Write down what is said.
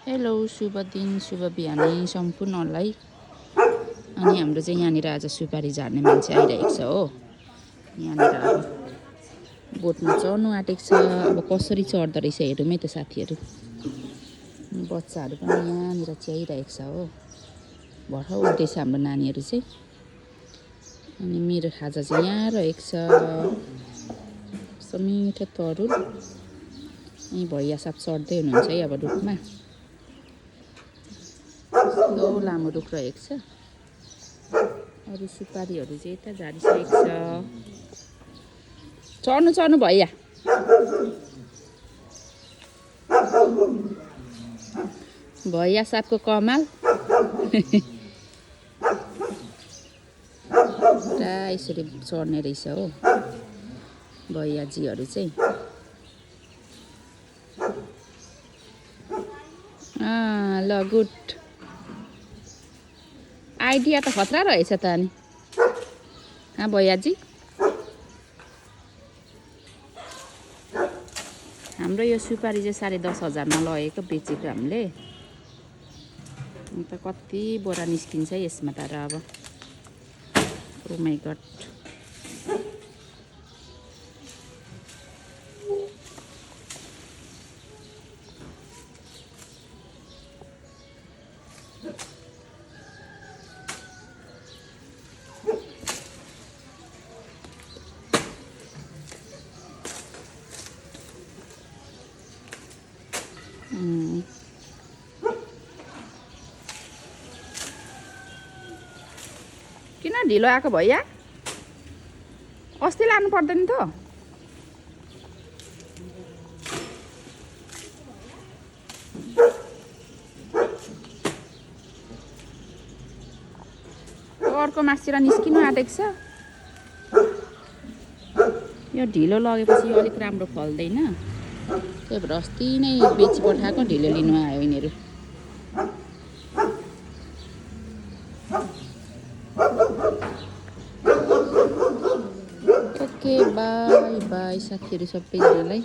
Hello शुभ दिन शुभ बिहानी सम्पूर्णलाई। अनि हाम्रो चाहिँ यहाँनिर आज सुपारी झार्ने मान्छे आइरहेको छ हो। यहाँनिर अब बोटमा चढ्नु आँटेको छ। अब कसरी चढ्दो रहेछ हेरौँ है त साथीहरू। बच्चाहरू पनि यहाँनिर च्याइरहेको छ हो। भर्खर उठ्दैछ हाम्रो नानीहरू चाहिँ। अनि मेरो खाजा चाहिँ यहाँ रहेको छ। कस्तो मिठो तरुल। अनि भैया साहब चढ्दै हुनुहुन्छ है अब रुखमा। कस्तो लामो रुख रहेको छ। अरू सुपारीहरू चाहिँ यता झारिसकेको छ। चढ्नु चढ्नु भैया। भैया साहबको कमाल। पुरा यसरी चढ्ने रहेछ हो भैयाजीहरू चाहिँ। ल गुड आइडिया त खतरा रहेछ त अनि भैयाजी। हाम्रो यो सुपारी चाहिँ 10,500 लगेको बेचेको हामीले। अन्त कति बोरा निस्किन्छ यसमा तर अब ओ माइ गड। किन ढिलो आएको भैया? अस्ति लानु पर्दैन त? अर्को मासतिर निस्किनु आँटेको छ। यो ढिलो लगेपछि अलिक राम्रो फल्दैन। त्यही भएर अस्ति नै बेची पठाएको ढिलो लिनु आयो यिनीहरू। ओके बाई बाई साथीहरू सबैजनालाई।